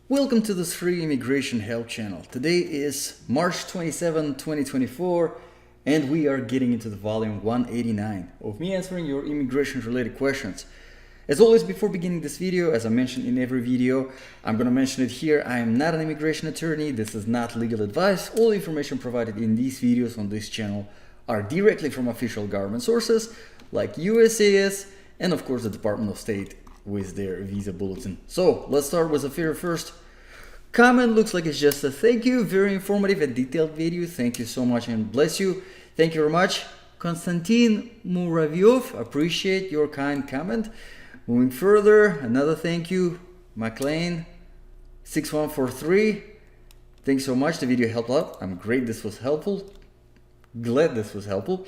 Welcome to this free immigration help channel. Today is March 27, 2024, and we are getting into the volume 189 of me answering your immigration related questions. As always, before beginning this video, as I mentioned in every video, I'm going to mention it here. I am not an immigration attorney. This is not legal advice. All the information provided in these videos on this channel are directly from official government sources like USCIS and of course the Department of State with their visa bulletin. So let's start with the very first comment. Looks like it's just a thank you, very informative and detailed video. Thank you so much and bless you. Thank you very much, Konstantin Muravyov. Appreciate your kind comment. Moving further, another thank you, McLean 6143. Thanks so much. The video helped out. I'm great. This was helpful. Glad this was helpful.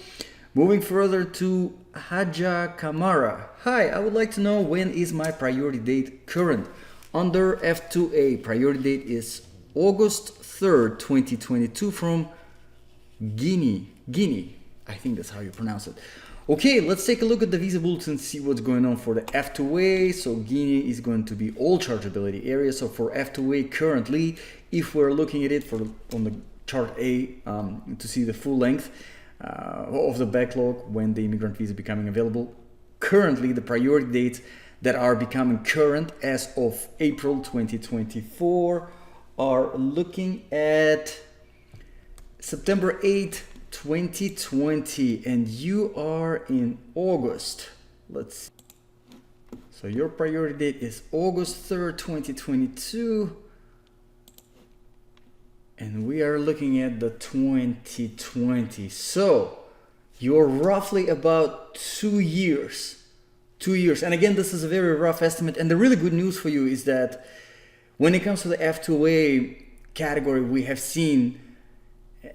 Moving further to Haja Kamara. Hi, I would like to know when is my priority date current? Under F2A, priority date is August 3rd, 2022 from Guinea. I think that's how you pronounce it. Okay, let's take a look at the visa bulletin and see what's going on for the F2A. So Guinea is going to be all chargeability areas. So for F2A currently, if we're looking at it on the chart A to see the full length of the backlog when the immigrant visa becoming available, currently the priority dates that are becoming current as of April 2024 are looking at September 8th, 2020, and you are in August. Let's see. So your priority date is August 3rd, 2022, and we are looking at the 2020. So you're roughly about 2 years. 2 years. And again, this is a very rough estimate. And the really good news for you is that when it comes to the F2A category, we have seen,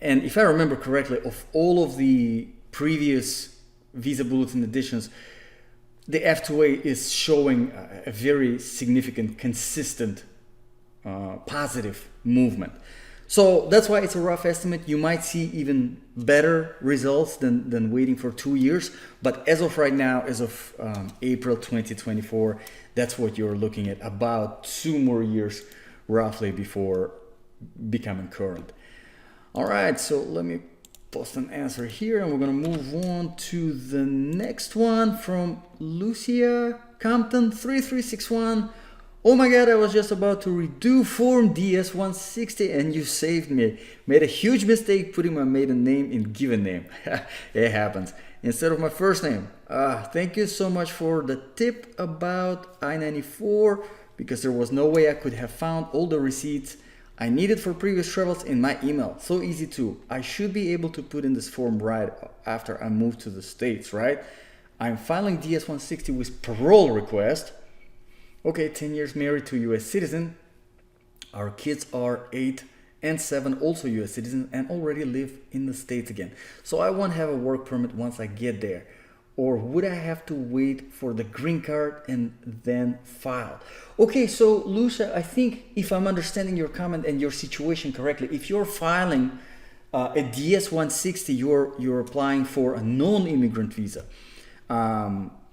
and if I remember correctly, of all of the previous visa bulletin editions, the F2A is showing a very significant, consistent, positive movement. So that's why it's a rough estimate. You might see even better results than waiting for 2 years. But as of right now, as of April 2024, that's what you're looking at, about 2 more years roughly before becoming current. All right, so let me post an answer here and we're going to move on to the next one from Lucia Compton 3361. Oh my God, I was just about to redo Form DS-160 and you saved me. Made a huge mistake putting my maiden name in given name. It happens. Instead of my first name. Thank you so much for the tip about I-94 because there was no way I could have found all the receipts I needed for previous travels in my email. So easy too. I should be able to put in this form right after I move to the States, right? I'm filing DS-160 with parole request. Okay, 10 years married to US citizen. Our kids are 8 and 7, also US citizens, and already live in the States again. So I won't have a work permit once I get there. Or would I have to wait for the green card and then file? Okay, so Lucia, I think if I'm understanding your comment and your situation correctly, if you're filing a DS-160, you're applying for a non-immigrant visa.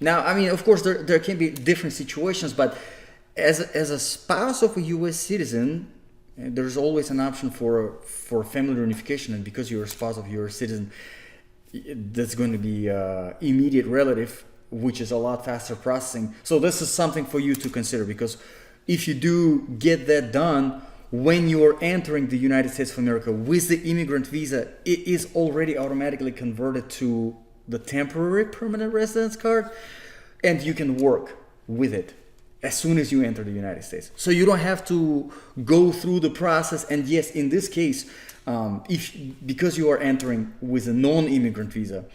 Now, I mean, of course, there can be different situations, but as a spouse of a U.S. citizen, there's always an option for family reunification, and because you're a spouse of a U.S. citizen, that's going to be immediate relative, which is a lot faster processing. So this is something for you to consider, because if you do get that done when you're entering the United States of America with the immigrant visa, it is already automatically converted to the temporary permanent residence card, and you can work with it as soon as you enter the United States. So you don't have to go through the process. And yes, in this case, because you are entering with a non-immigrant visa,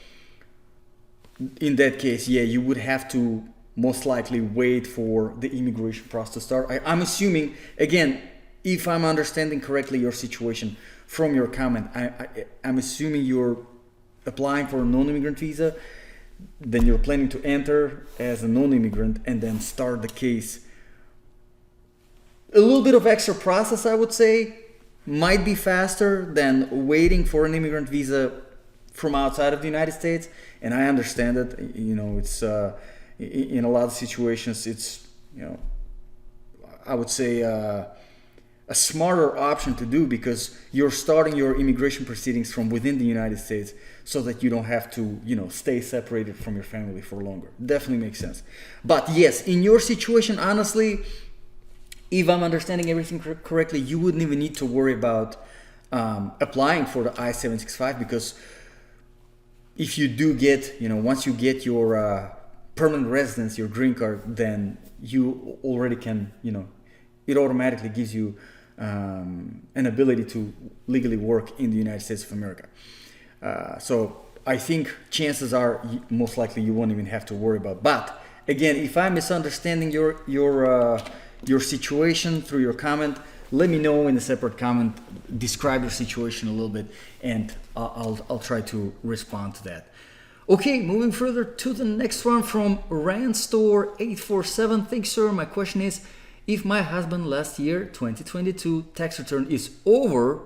in that case, yeah, you would have to most likely wait for the immigration process to start. I'm assuming, again, if I'm understanding correctly your situation from your comment, I'm assuming you're applying for a non-immigrant visa, then you're planning to enter as a non-immigrant and then start the case. A little bit of extra process, I would say, might be faster than waiting for an immigrant visa from outside of the United States. And I understand it. You know, it's in a lot of situations, it's, you know, I would say a smarter option to do, because you're starting your immigration proceedings from within the United States, so that you don't have to, stay separated from your family for longer. Definitely makes sense. But yes, in your situation, honestly, if I'm understanding everything correctly, you wouldn't even need to worry about applying for the I-765, because if you do get, once you get your permanent residence, your green card, then you already can, it automatically gives you an ability to legally work in the United States of America. So I think chances are most likely you won't even have to worry about. But again, if I'm misunderstanding your situation through your comment, let me know in a separate comment. Describe your situation a little bit, and I'll try to respond to that. Okay, moving further to the next one from Randstore847. Thanks, sir. My question is, if my husband last year, 2022, tax return is over,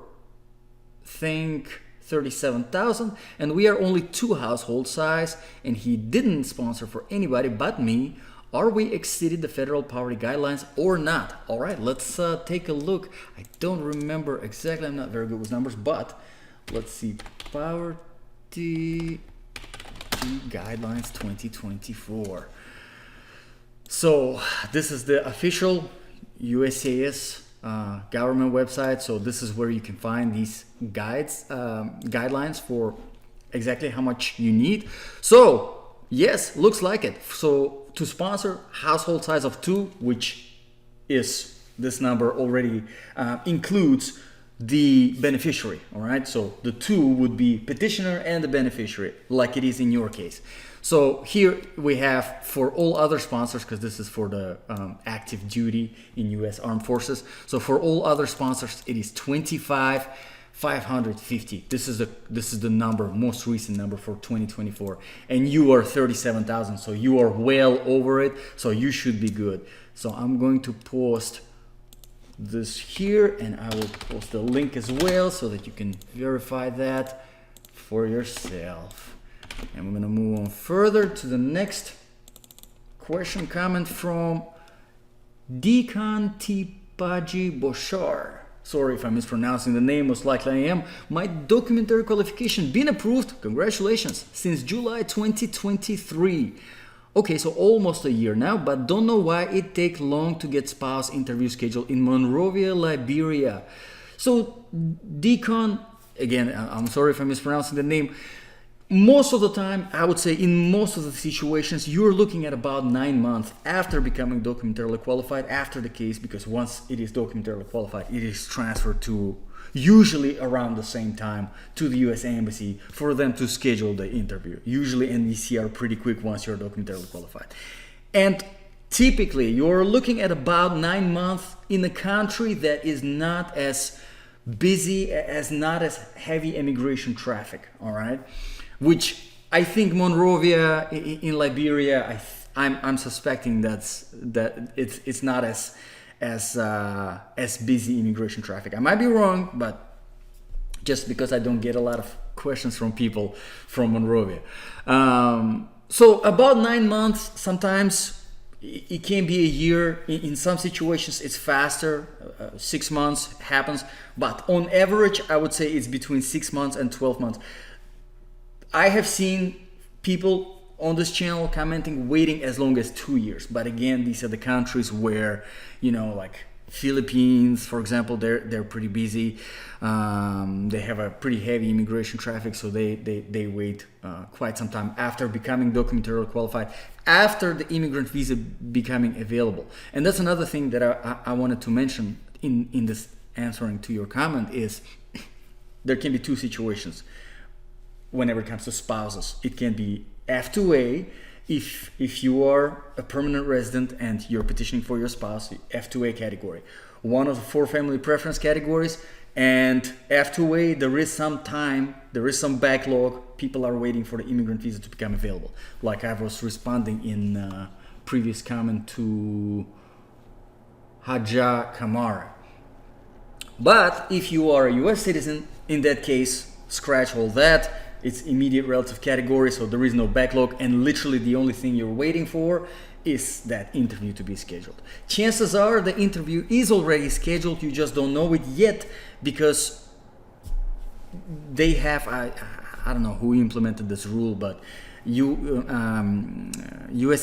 think 37,000, and we are only 2 household size, and he didn't sponsor for anybody but me, are we exceeded the federal poverty guidelines or not? All right, let's take a look. I don't remember exactly. I'm not very good with numbers, but let's see. Poverty guidelines 2024. So this is the official USCIS government website. So this is where you can find these guidelines for exactly how much you need. So yes, looks like it. So to sponsor, household size of 2, which is this number already includes the beneficiary. All right, so the 2 would be petitioner and the beneficiary, like it is in your case. So here we have for all other sponsors, because this is for the active duty in U.S. Armed Forces. So for all other sponsors, it is 25,550. This is the number, most recent number for 2024, and you are 37,000. So you are well over it. So you should be good. So I'm going to post this here, and I will post the link as well so that you can verify that for yourself. And we're going to move on further to the next question, comment from Deacon Tipaji Boshar. Sorry if I'm mispronouncing the name, most likely I am. My documentary qualification been approved, congratulations, since July 2023. Okay, so almost a year now, but don't know why it take long to get spouse interview scheduled in Monrovia, Liberia. So Deacon, again, I'm sorry if I'm mispronouncing the name. Most of the time, I would say in most of the situations, you're looking at about 9 months after becoming documentarily qualified after the case, because once it is documentarily qualified, it is transferred to usually around the same time to the U.S. Embassy for them to schedule the interview. Usually NVC are pretty quick once you're documentarily qualified. And typically, you're looking at about 9 months in a country that is not as busy, not as heavy immigration traffic, all right? Which I think Monrovia in Liberia, I'm suspecting that it's not as busy immigration traffic. I might be wrong, but just because I don't get a lot of questions from people from Monrovia. So about 9 months, sometimes it can be a year. In some situations, it's faster. 6 months happens, but on average, I would say it's between 6 months and 12 months. I have seen people on this channel commenting waiting as long as 2 years. But again, these are the countries where, like Philippines, for example, they're pretty busy. They have a pretty heavy immigration traffic, so they wait quite some time after becoming documentarily qualified, after the immigrant visa becoming available. And that's another thing that I wanted to mention in this answering to your comment is there can be 2 situations. Whenever it comes to spouses, it can be F2A if you are a permanent resident and you're petitioning for your spouse, F2A category. One of the 4 family preference categories, and F2A, there is some time, there is some backlog. People are waiting for the immigrant visa to become available. Like I was responding in previous comment to Haja Kamara. But if you are a US citizen, in that case, scratch all that. it's immediate relative category, so there is no backlog, and literally the only thing you're waiting for is that interview to be scheduled. Chances are the interview is already scheduled, you just don't know it yet because they have, I don't know who implemented this rule, but US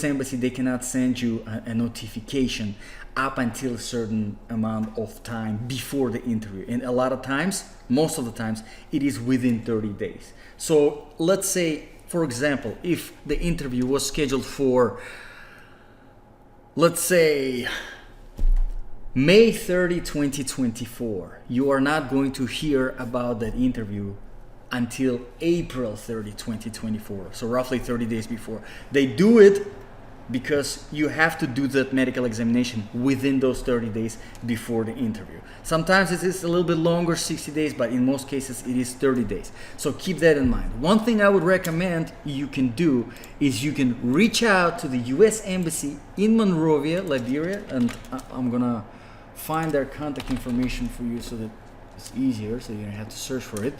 Embassy, they cannot send you a notification up until a certain amount of time before the interview. And a lot of times, most of the times, it is within 30 days. So let's say, for example, if the interview was scheduled for, let's say, May 30, 2024, you are not going to hear about that interview until April 30, 2024. So roughly 30 days before. They do it because you have to do that medical examination within those 30 days before the interview. Sometimes it is a little bit longer, 60 days, but in most cases it is 30 days. So keep that in mind. One thing I would recommend you can do is you can reach out to the US Embassy in Monrovia, Liberia, and I'm gonna find their contact information for you so that it's easier, so you don't have to search for it.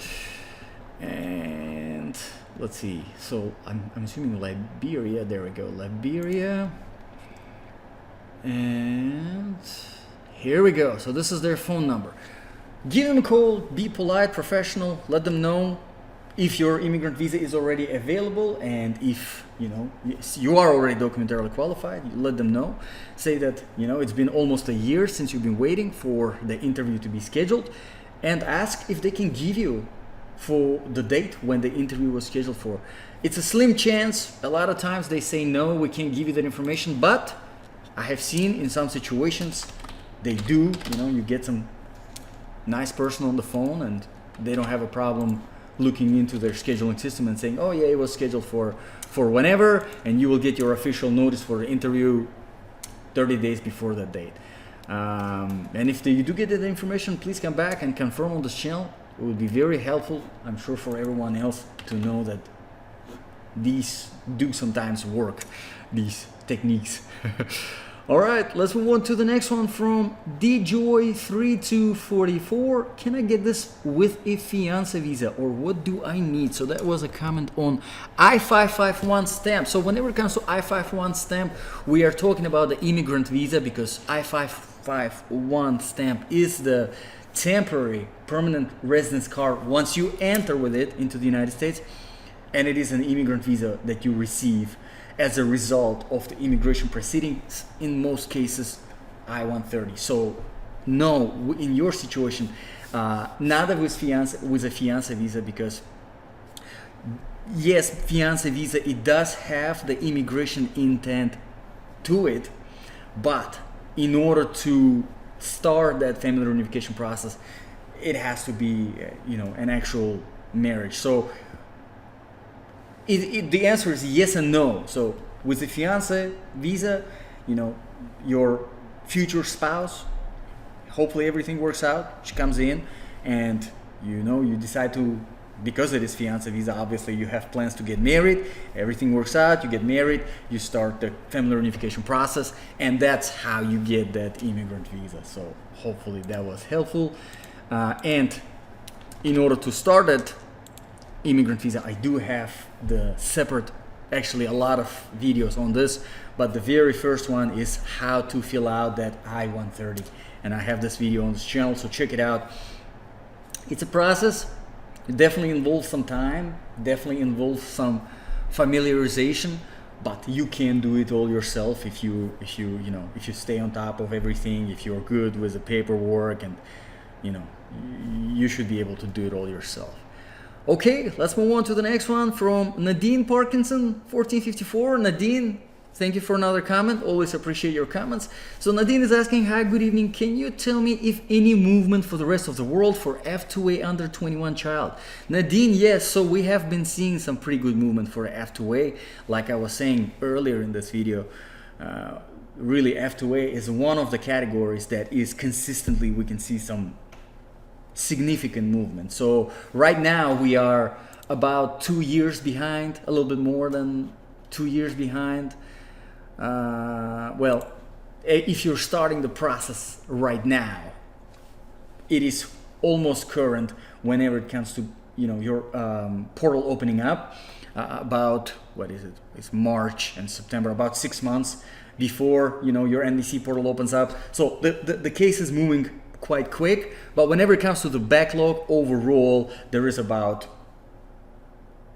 And let's see, so I'm assuming Liberia, there we go, Liberia, and here we go. So this is their phone number. Give them a call, be polite, professional, let them know if your immigrant visa is already available, and if you are already documentarily qualified, you let them know. Say that it's been almost a year since you've been waiting for the interview to be scheduled, and ask if they can give you for the date when the interview was scheduled for. It's a slim chance. A lot of times they say no, we can't give you that information, but I have seen in some situations they do. You get some nice person on the phone and they don't have a problem looking into their scheduling system and saying, oh yeah, it was scheduled for whenever, and you will get your official notice for the interview 30 days before that date. And if you do get that information, please come back and confirm on this channel. It would be very helpful, I'm sure, for everyone else to know that these do sometimes work, these techniques. All right, let's move on to the next one from DJoy3244. Can I get this with a fiancé visa, or what do I need? So that was a comment on I-551 stamp. So whenever it comes to I-551 stamp, we are talking about the immigrant visa, because I-551 stamp is the temporary permanent residence card once you enter with it into the United States, and it is an immigrant visa that you receive as a result of the immigration proceedings, in most cases I-130. So no, in your situation, not with a fiancé visa, because yes, fiancé visa, it does have the immigration intent to it, but in order to start that family reunification process, it has to be an actual marriage. So the answer is yes and no. So with the fiancé visa, your future spouse, hopefully everything works out, she comes in and you decide to, because it is fiancé visa, obviously you have plans to get married, everything works out, you get married, you start the family reunification process, and that's how you get that immigrant visa. So hopefully that was helpful. And in order to start that immigrant visa, I do have the separate, actually a lot of videos on this, but the very first one is how to fill out that I-130, and I have this video on this channel, so check it out. It's a process. It definitely involves some time, definitely involves some familiarization, but you can do it all yourself if you stay on top of everything, if you're good with the paperwork, and you should be able to do it all yourself. Okay, let's move on to the next one from Nadine Parkinson 1454. Nadine, thank you for another comment. Always appreciate your comments. So Nadine is asking, hi, good evening. Can you tell me if any movement for the rest of the world for F2A under 21 child? Nadine, yes. So we have been seeing some pretty good movement for F2A. Like I was saying earlier in this video, really F2A is one of the categories that is consistently, we can see some significant movement. So right now we are about 2 years behind, a little bit more than 2 years behind. Well, if you're starting the process right now, it is almost current whenever it comes to your portal opening up about, what is it? It's March and September, about 6 months before your NVC portal opens up. So the case is moving quite quick, but whenever it comes to the backlog overall, there is about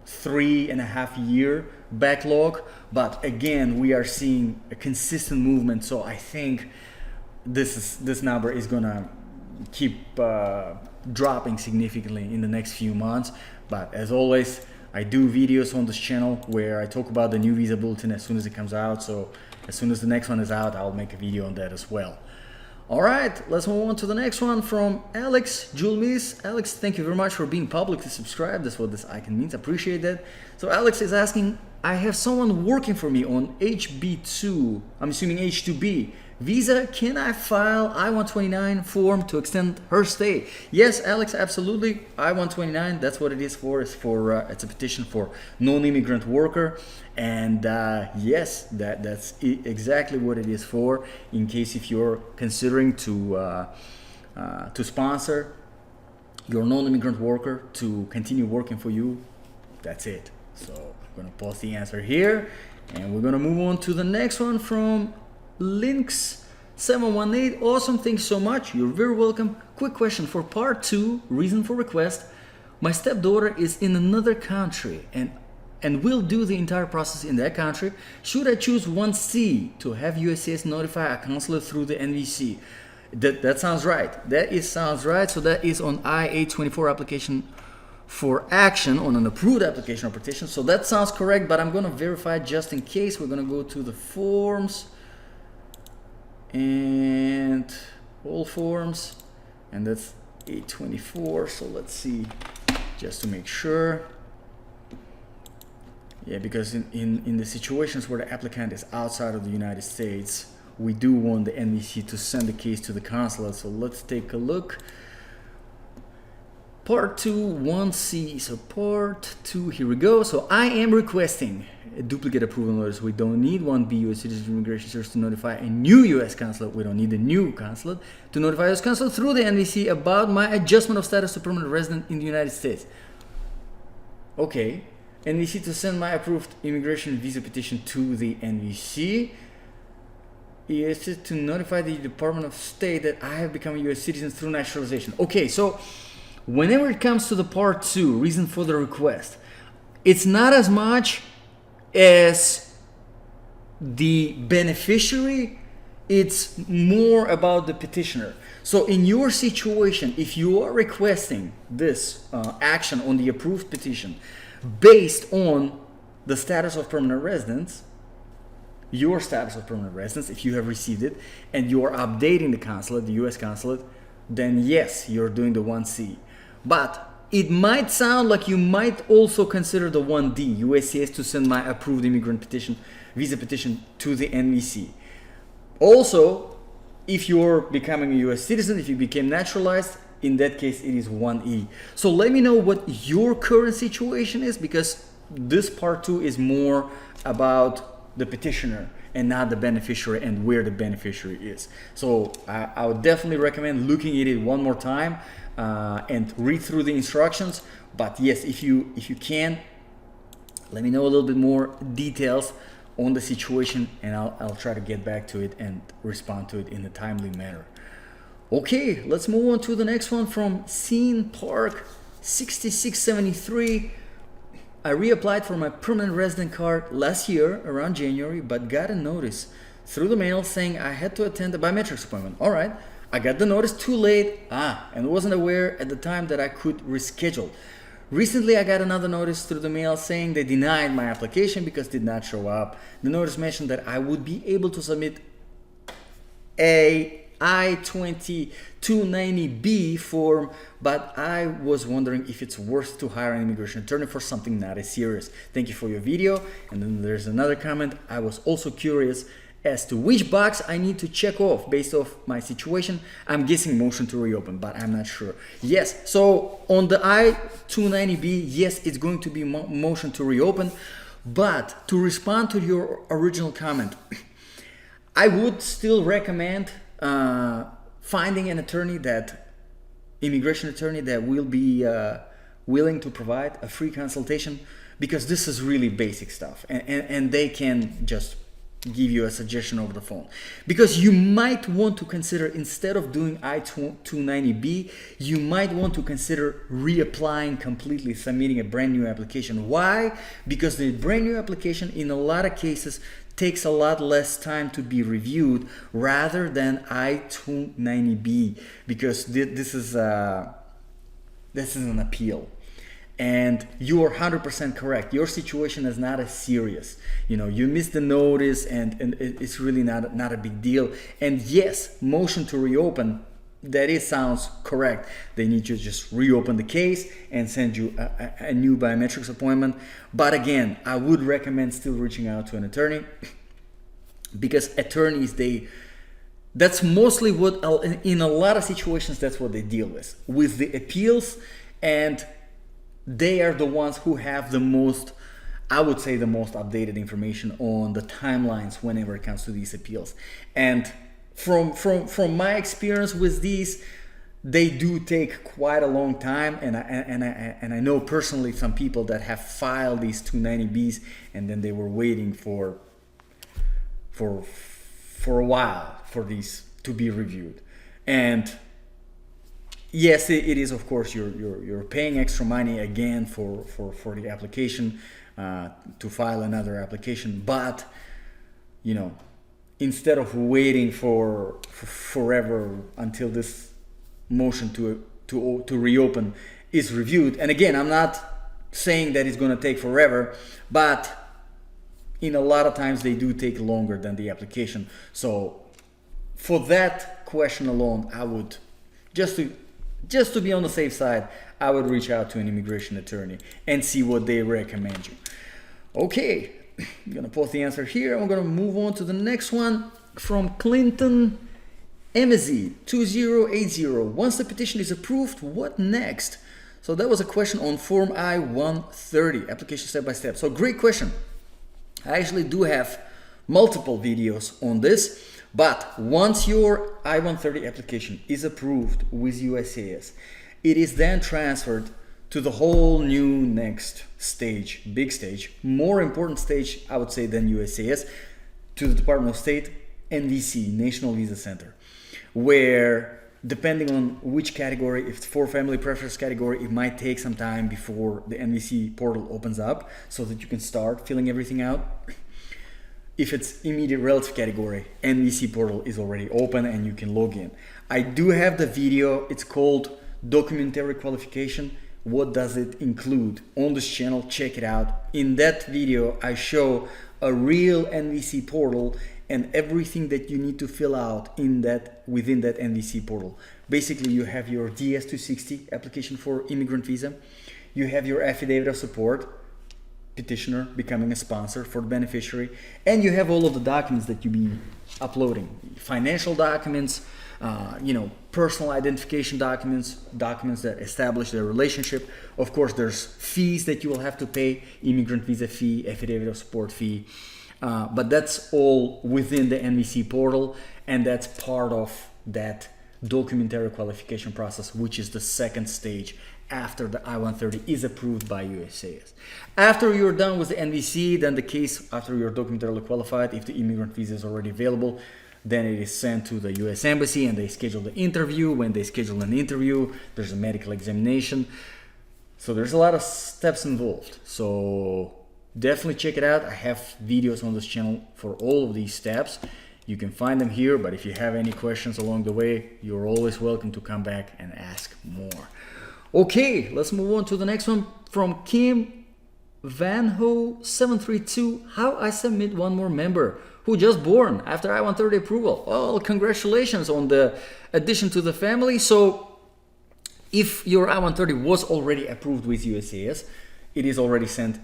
3.5 year backlog. But again, we are seeing a consistent movement, so I think this number is gonna keep dropping significantly in the next few months. But as always, I do videos on this channel where I talk about the new visa bulletin as soon as it comes out. So as soon as the next one is out, I'll make a video on that as well. All right, let's move on to the next one from Alex Julmis. Alex, thank you very much for being publicly subscribed. That's what this icon means. Appreciate that. So Alex is asking, I have someone working for me on HB2, I'm assuming H2B visa. Can I file I-129 form to extend her stay? Yes, Alex, absolutely. I-129, that's what it is for. It's a petition for non-immigrant worker. And yes, that's exactly what it is for. In case if you're considering to sponsor your non-immigrant worker to continue working for you, that's it. So I'm gonna pause the answer here, and we're gonna move on to the next one from Links718. Awesome, thanks so much. You're very welcome. Quick question for part 2, reason for request. My stepdaughter is in another country and will do the entire process in that country. Should I choose 1C to have USCIS notify a consulate through the NVC? That sounds right. Sounds right. So that is on I-824 application for action, on an approved application or petition. So that sounds correct, but I'm gonna verify just in case. We're gonna go to the forms and all forms, and that's 824. So let's see, just to make sure. Yeah, because in the situations where the applicant is outside of the United States, we do want the NVC to send the case to the consulate. So let's take a look. Part 2, 1C. So part 2, here we go. So I am requesting a duplicate approval notice. We don't need 1B U.S. Citizen Immigration Service to notify a new U.S. consulate. We don't need a new consulate to notify U.S. consulate through the NVC about my adjustment of status to permanent resident in the United States. Okay. NVC to send my approved immigration visa petition to the NVC. Is it to notify the Department of State that I have become a U.S. citizen through naturalization? Okay, so whenever it comes to the part 2, reason for the request, it's not as much as the beneficiary, it's more about the petitioner. So in your situation, if you are requesting this action on the approved petition based on the status of permanent residence, your status of permanent residence, if you have received it, and you are updating the consulate, the U.S. consulate, then yes, you're doing the 1C. But it might sound like you might also consider the 1D, USCIS to send my approved immigrant petition, visa petition to the NVC. Also, if you're becoming a U.S. citizen, if you became naturalized, in that case, it is 1E. So let me know what your current situation is, because this part 2 is more about the petitioner and not the beneficiary and where the beneficiary is. So I would definitely recommend looking at it one more time and read through the instructions. But yes, if you can, let me know a little bit more details on the situation, and I'll try to get back to it and respond to it in a timely manner. Okay, let's move on to the next one from Scene Park 6673. I reapplied for my permanent resident card last year around January, but got a notice through the mail saying I had to attend a biometrics appointment. All right, I got the notice too late, and wasn't aware at the time that I could reschedule. Recently, I got another notice through the mail saying they denied my application because it did not show up. The notice mentioned that I would be able to submit a I-2290B form, but I was wondering if it's worth to hire an immigration attorney for something not as serious. Thank you for your video. And then there's another comment. I was also curious as to which box I need to check off based off my situation. I'm guessing motion to reopen, but I'm not sure. Yes, so on the I-290B, yes, it's going to be motion to reopen. But to respond to your original comment, I would still recommend finding an attorney, immigration attorney that will be willing to provide a free consultation, because this is really basic stuff, and they can just give you a suggestion over the phone. Because you might want to consider, instead of doing I-290B, you might want to consider reapplying completely, submitting a brand new application. Why? Because the brand new application in a lot of cases takes a lot less time to be reviewed rather than I-290B, because this is an appeal. And you are 100% correct. Your situation is not as serious. You missed the notice, and it's really not a big deal. And yes, motion to reopen, sounds correct. They need you to just reopen the case and send you a new biometrics appointment. But again, I would recommend still reaching out to an attorney, because attorneys, that's mostly what, in a lot of situations, that's what they deal with the appeals, and they are the ones who have the most, I would say, the most updated information on the timelines whenever it comes to these appeals. And from my experience with these, they do take quite a long time, and I know personally some people that have filed these 290Bs, and then they were waiting for a while for these to be reviewed. And yes, it is, of course, you're paying extra money again for the application, to file another application. But instead of waiting for forever until this motion to reopen is reviewed, and again, I'm not saying that it's going to take forever, but in a lot of times they do take longer than the application. So for that question alone, I would just to be on the safe side, I would reach out to an immigration attorney and see what they recommend you. Okay, I'm gonna post the answer here. I'm gonna move on to the next one from Clinton MZ 2080. Once the petition is approved, what next? So that was a question on Form I-130, application step by step. So great question. I actually do have multiple videos on this. But once your I-130 application is approved with USCIS, it is then transferred to the whole new next stage, big stage, more important stage, I would say, than USCIS, to the Department of State, NVC, National Visa Center, where depending on which category, if it's for family preference category, it might take some time before the NVC portal opens up so that you can start filling everything out. If it's immediate relative category, NVC portal is already open and you can log in. I do have the video. It's called Documentary Qualification. What does it include? On this channel, check it out. In that video, I show a real NVC portal and everything that you need to fill out within that NVC portal. Basically, you have your DS-260 application for immigrant visa. You have your affidavit of support, petitioner becoming a sponsor for the beneficiary, and you have all of the documents that you be uploading: financial documents, personal identification documents that establish their relationship. Of course, there's fees that you will have to pay: immigrant visa fee, affidavit of support fee, but that's all within the NVC portal, and that's part of that documentary qualification process, which is the second stage after the I-130 is approved by USCIS. After you're done with the NVC, then the case, after you're documentarily qualified, if the immigrant visa is already available, then it is sent to the US Embassy and they schedule the interview. When they schedule an interview, there's a medical examination. So there's a lot of steps involved. So definitely check it out. I have videos on this channel for all of these steps. You can find them here, but if you have any questions along the way, you're always welcome to come back and ask more. Okay, let's move on to the next one from Kim Vanho 732. How I submit one more member who just born after I-130 approval. Well, congratulations on the addition to the family. So if your I-130 was already approved with USCIS, it was already sent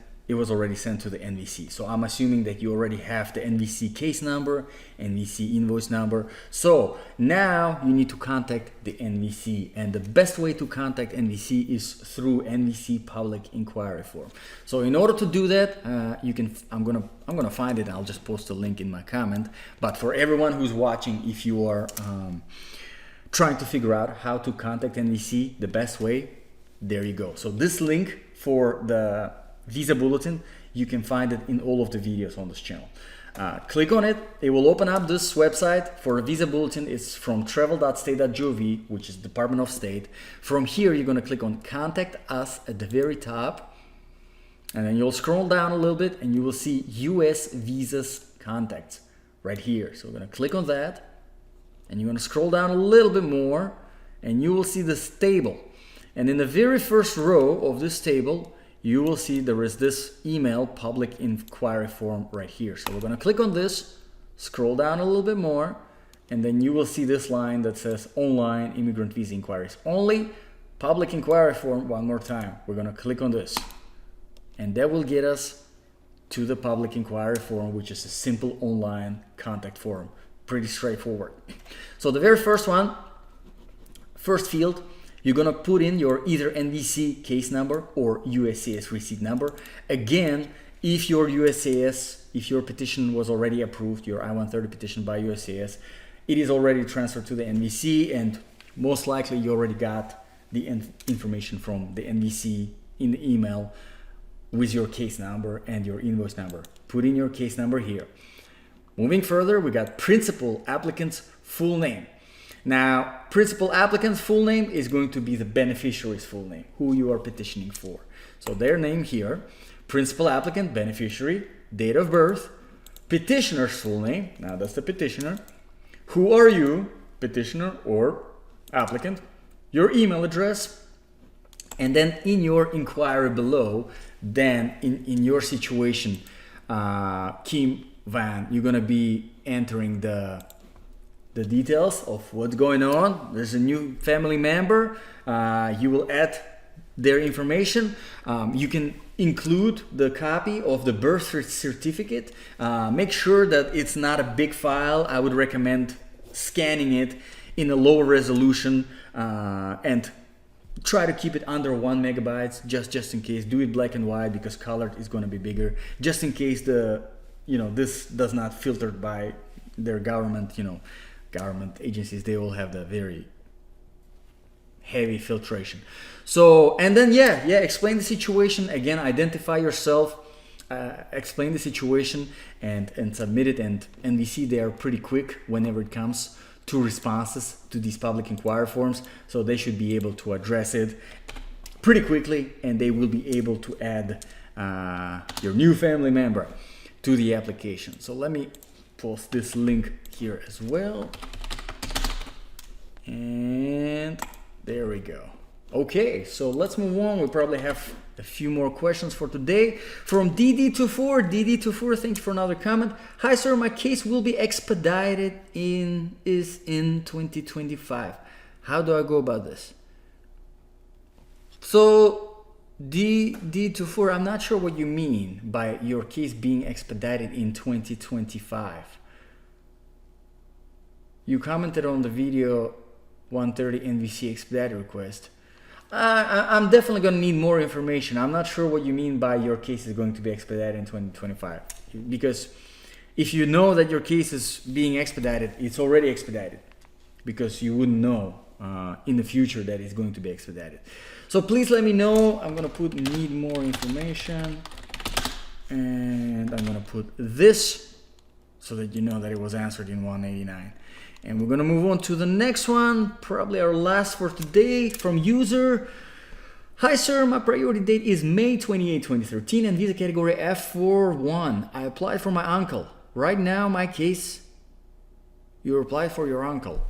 to the NVC. So I'm assuming that you already have the NVC case number, NVC invoice number. So now you need to contact the NVC, and the best way to contact NVC is through NVC public inquiry form. So in order to do that, I'm gonna find it. I'll just post a link in my comment. But for everyone who's watching, if you are trying to figure out how to contact NVC the best way, there you go. So this link for the visa bulletin, you can find it in all of the videos on this channel. Click on it. It will open up this website for a visa bulletin. It's from travel.state.gov, which is Department of State. From here, you're going to click on Contact Us at the very top. And then you'll scroll down a little bit and you will see US Visas Contacts right here. So we're going to click on that. And you're going to scroll down a little bit more and you will see this table. And in the very first row of this table, you will see there is this email public inquiry form right here. So we're going to click on this, scroll down a little bit more, and then you will see this line that says online immigrant visa inquiries only. Public inquiry form one more time. We're going to click on this. And that will get us to the public inquiry form, which is a simple online contact form. Pretty straightforward. So the very first one, first field, you're gonna put in your either NVC case number or USCIS receipt number. Again, if your USCIS, if your petition was already approved, your I-130 petition by USCIS, it is already transferred to the NVC, and most likely you already got the information from the NVC in the email with your case number and your invoice number. Put in your case number here. Moving further, we got principal applicant's full name. Now, principal applicant's full name is going to be the beneficiary's full name, who you are petitioning for. So their name here, principal applicant, beneficiary, date of birth, petitioner's full name, now that's the petitioner, who are you, petitioner or applicant, your email address, and then in your inquiry below, then in your situation, Kim Van, you're gonna be entering the details of what's going on. There's a new family member. You will add their information. You can include the copy of the birth certificate. Make sure that it's not a big file. I would recommend scanning it in a lower resolution and try to keep it under 1 megabytes just in case. Do it black and white because colored is going to be bigger, just in case this does not filter by their government, government agencies. They all have the very heavy filtration. So, and then explain the situation again, identify yourself, explain the situation and submit it. And NVC, they are pretty quick whenever it comes to responses to these public inquiry forms, so they should be able to address it pretty quickly, and they will be able to add your new family member to the application. So let me post this link here as well, and there we go. Okay, so let's move on. We probably have a few more questions for today. From DD24, thank you for another comment. Hi sir, my case will be expedited in 2025. How do I go about this? So D24, I'm not sure what you mean by your case being expedited in 2025. You commented on the video 130 NVC expedited request. I'm definitely going to need more information. I'm not sure what you mean by your case is going to be expedited in 2025. Because if you know that your case is being expedited, it's already expedited. Because you wouldn't know in the future that it's going to be expedited. So please let me know. I'm going to put need more information. And I'm going to put this so that you know that it was answered in 189. And we're going to move on to the next one, probably our last for today, from user. Hi sir, my priority date is May 28, 2013 and visa category F41. I applied for my uncle. Right now my case, you applied for your uncle.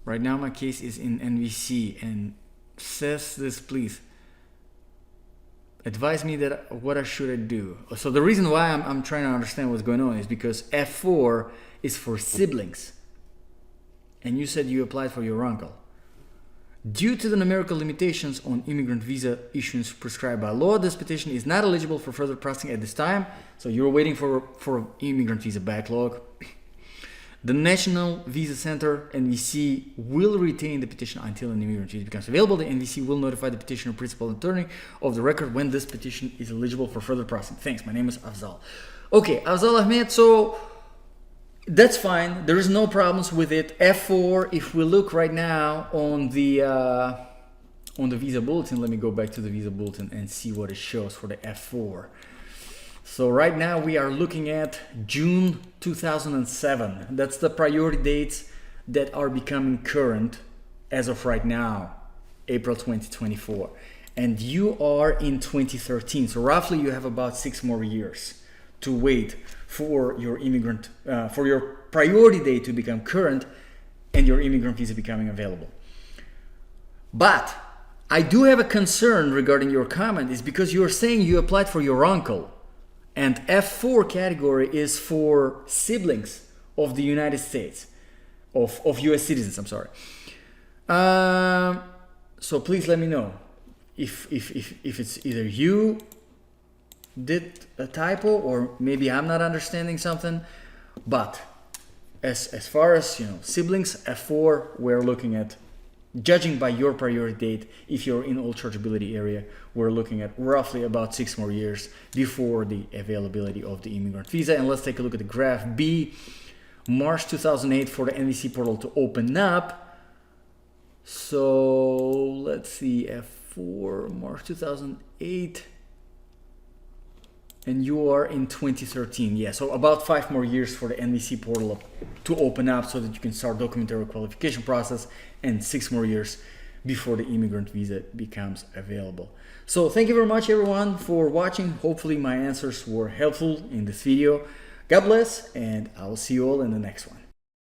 Right now my case is in NVC and says this, please. Advise me that what should I do. So the reason why I'm trying to understand what's going on is because F4 is for siblings. And you said you applied for your uncle. Due to the numerical limitations on immigrant visa issuance prescribed by law, this petition is not eligible for further processing at this time. So you're waiting for immigrant visa backlog. The National Visa Center, NVC, will retain the petition until an immigrant visa becomes available. The NVC will notify the petitioner, principal attorney of the record when this petition is eligible for further processing. Thanks, my name is Afzal. Okay, Afzal Ahmed, so that's fine. There is no problems with it. F4, if we look right now on the on the visa bulletin, let me go back to the visa bulletin and see what it shows for the F4. So right now we are looking at June 2007. That's the priority dates that are becoming current as of right now, April 2024. And you are in 2013. So roughly you have about 6 more years to wait for your for your priority date to become current and your immigrant visa becoming available. But I do have a concern regarding your comment, is because you're saying you applied for your uncle, and F4 category is for siblings of the United States, of US citizens, I'm sorry. So please let me know if it's either you did a typo or maybe I'm not understanding something. But as far as siblings, F4, we're looking at, judging by your priority date, if you're in old chargeability area, we're looking at roughly about 6 more years before the availability of the immigrant visa. And let's take a look at the graph B. March 2008 for the NVC portal to open up. So let's see, F4, March 2008. And you are in 2013. Yeah, so about 5 more years for the NVC portal to open up so that you can start documentary qualification process, and 6 more years before the immigrant visa becomes available. So thank you very much everyone for watching. Hopefully my answers were helpful in this video. God bless, and I'll see you all in the next one.